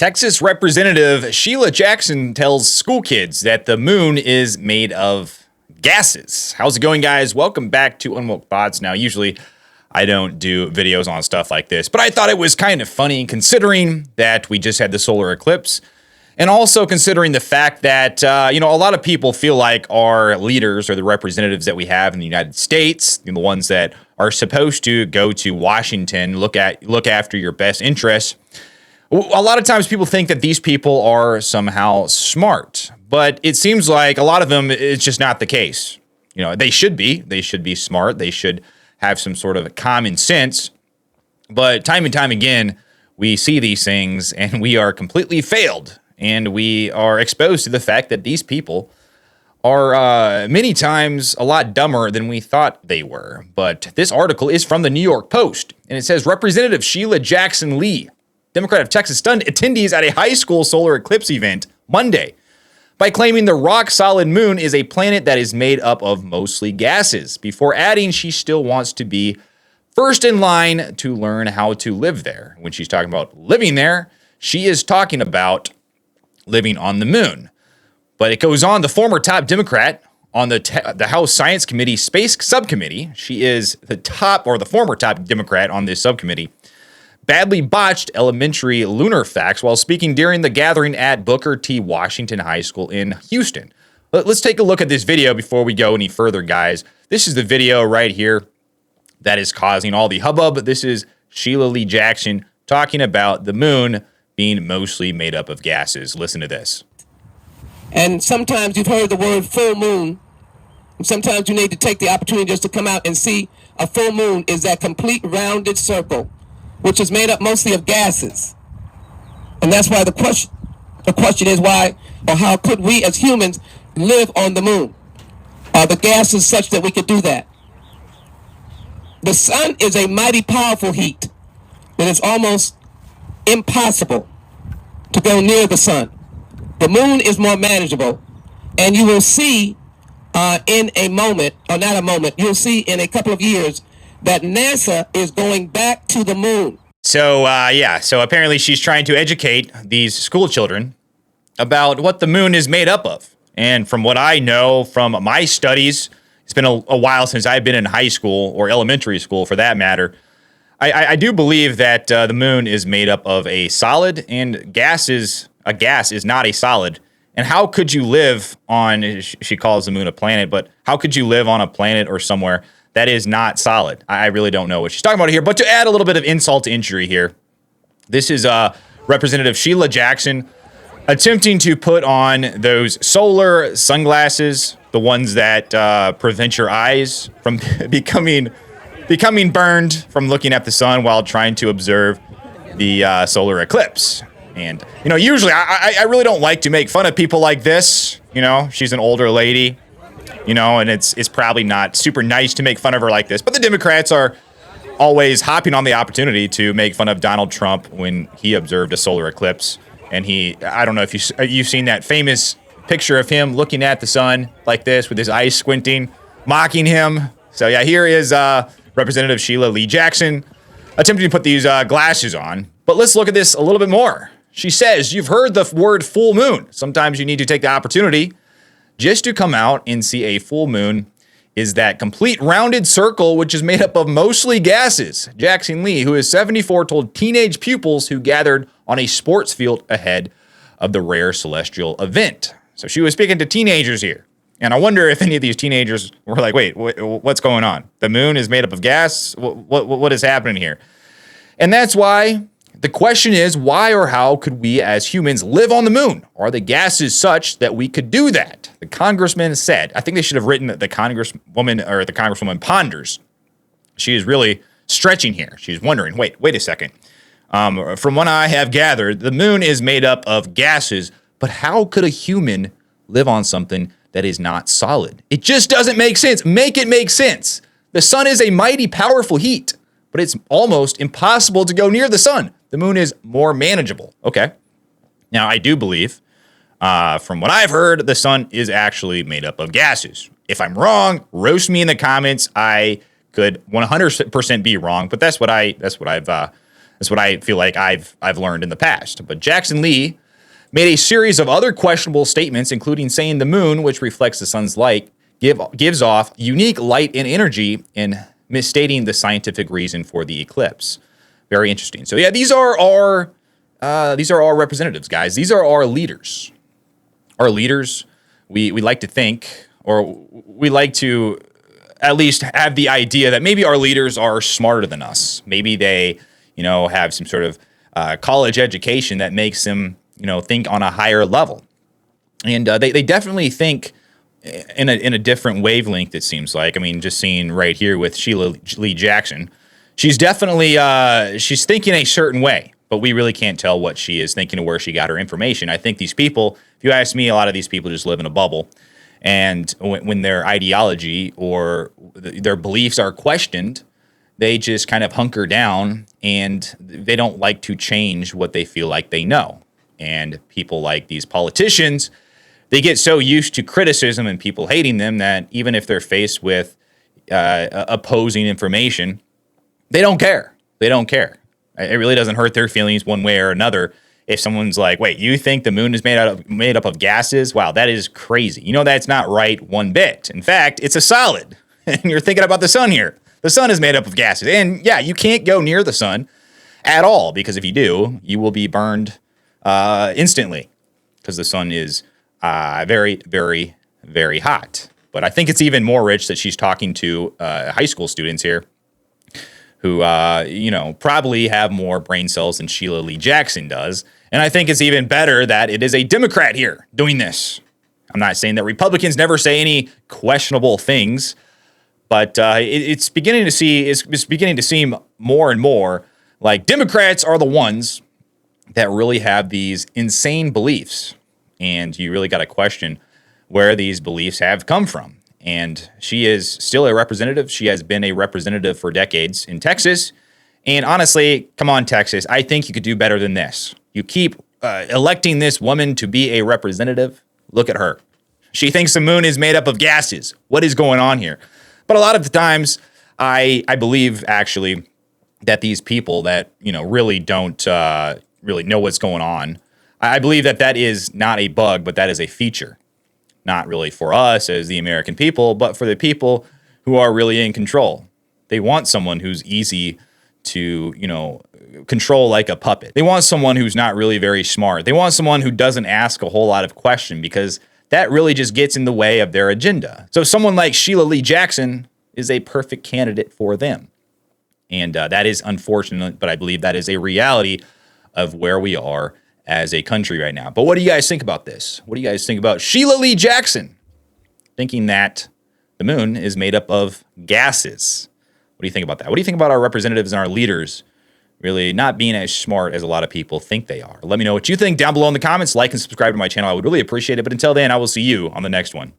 Texas Representative Sheila Jackson tells school kids that the moon is made of gases. How's it going, guys? Welcome back to UnwokeThoughts. Now, usually I don't do videos on stuff like this, but I thought it was kind of funny considering that we just had the solar eclipse, and also considering the fact that, a lot of people feel like our leaders or the representatives that we have in the United States, the ones that are supposed to go to Washington, look after your best interests. A lot of times people think that these people are somehow smart, but it seems like a lot of them, it's just not the case. They should be smart. They should have some sort of common sense. But time and time again, we see these things and we are completely failed. And we are exposed to the fact that these people are many times a lot dumber than we thought they were. But this article is from the New York Post, and it says Representative Sheila Jackson Lee, Democrat of Texas, stunned attendees at a high school solar eclipse event Monday by claiming the rock-solid moon is a planet that is made up of mostly gases, before adding she still wants to be first in line to learn how to live there. When she's talking about living there, she is talking about living on the moon. But it goes on, the former top Democrat on the House Science Committee Space Subcommittee, she is the former top Democrat on this subcommittee, badly botched elementary lunar facts while speaking during the gathering at Booker T. Washington High School in Houston. Let's take a look at this video before we go any further, guys. This is the video right here that is causing all the hubbub. This is Sheila Lee Jackson talking about the moon being mostly made up of gases. Listen to this. And sometimes you've heard the word full moon. And sometimes you need to take the opportunity just to come out and see a full moon is that complete rounded circle, which is made up mostly of gases. And that's why the question is why or how could we as humans live on the moon? Are the gases such that we could do that? The sun is a mighty powerful heat that is almost impossible to go near the sun. The moon is more manageable, and you will see in a moment, or not a moment, you'll see in a couple of years that NASA is going back to the moon. So apparently she's trying to educate these school children about what the moon is made up of. And from what I know from my studies, it's been a while since I've been in high school or elementary school for that matter. I do believe that the moon is made up of a solid, and a gas is not a solid. And how could you live on, she calls the moon a planet, but how could you live on a planet or somewhere that is not solid? I really don't know what she's talking about here. But to add a little bit of insult to injury here, this is Representative Sheila Jackson attempting to put on those solar sunglasses, the ones that prevent your eyes from becoming burned from looking at the sun while trying to observe the solar eclipse. And, usually I really don't like to make fun of people like this. She's an older lady, and it's probably not super nice to make fun of her like this. But the Democrats are always hopping on the opportunity to make fun of Donald Trump when he observed a solar eclipse. And I don't know if you've seen that famous picture of him looking at the sun like this with his eyes squinting, mocking him. So yeah, here is Representative Sheila Lee Jackson attempting to put these glasses on. But let's look at this a little bit more. She says, you've heard the word full moon. Sometimes you need to take the opportunity just to come out and see a full moon is that complete rounded circle, which is made up of mostly gases. Jackson Lee, who is 74, told teenage pupils who gathered on a sports field ahead of the rare celestial event. So she was speaking to teenagers here. And I wonder if any of these teenagers were like, wait, what's going on? The moon is made up of gas? What is happening here? And that's why the question is, why or how could we as humans live on the moon? Are the gases such that we could do that? The congressman said, I think they should have written the congresswoman ponders. She is really stretching here. She's wondering, wait a second. From what I have gathered, the moon is made up of gases, but how could a human live on something that is not solid? It just doesn't make sense. Make it make sense. The sun is a mighty powerful heat, but it's almost impossible to go near the sun. The moon is more manageable. Okay. Now, I do believe, from what I've heard, the sun is actually made up of gases. If I'm wrong, roast me in the comments. I could 100% be wrong, but that's what I've That's what I feel like I've learned in the past. But Jackson Lee made a series of other questionable statements, including saying the moon, which reflects the sun's light, gives off unique light and energy, and misstating the scientific reason for the eclipse. Very interesting. So yeah, these are our representatives, guys. These are our leaders. Our leaders. We like to think, or we like to at least have the idea that maybe our leaders are smarter than us. Maybe they, have some sort of college education that makes them, think on a higher level. And they definitely think in a different wavelength, it seems like. I mean, just seeing right here with Sheila Lee Jackson, she's definitely she's thinking a certain way, but we really can't tell what she is thinking or where she got her information. I think these people, if you ask me, a lot of these people just live in a bubble. And when their ideology or their beliefs are questioned, they just kind of hunker down and they don't like to change what they feel like they know. And people like these politicians, they get so used to criticism and people hating them that even if they're faced with opposing information, they don't care. They don't care. It really doesn't hurt their feelings one way or another. If someone's like, wait, you think the moon is made up of gases? Wow, that is crazy. That's not right one bit. In fact, it's a solid. And you're thinking about the sun here. The sun is made up of gases. And yeah, you can't go near the sun at all, because if you do, you will be burned instantly, because the sun is very, very, very hot. But I think it's even more rich that she's talking to high school students here who, probably have more brain cells than Sheila Lee Jackson does. And I think it's even better that it is a Democrat here doing this. I'm not saying that Republicans never say any questionable things, but it's beginning to seem more and more like Democrats are the ones that really have these insane beliefs. And you really got to question where these beliefs have come from. And she is still a representative. She has been a representative for decades in Texas. And honestly, come on, Texas, I think you could do better than this. You keep electing this woman to be a representative. Look at her. She thinks the moon is made up of gases. What is going on here? But a lot of the times, I believe, actually, that these people that, really don't really know what's going on, I believe that is not a bug, but that is a feature. Not really for us as the American people, but for the people who are really in control. They want someone who's easy to, control like a puppet. They want someone who's not really very smart. They want someone who doesn't ask a whole lot of questions, because that really just gets in the way of their agenda. So someone like Sheila Lee Jackson is a perfect candidate for them. And that is unfortunate, but I believe that is a reality of where we are as a country right now. But what do you guys think about this? What do you guys think about Sheila Lee Jackson thinking that the moon is made up of gases? What do you think about that? What do you think about our representatives and our leaders really not being as smart as a lot of people think they are? Let me know what you think down below in the comments. Like and subscribe to my channel. I would really appreciate it. But until then, I will see you on the next one.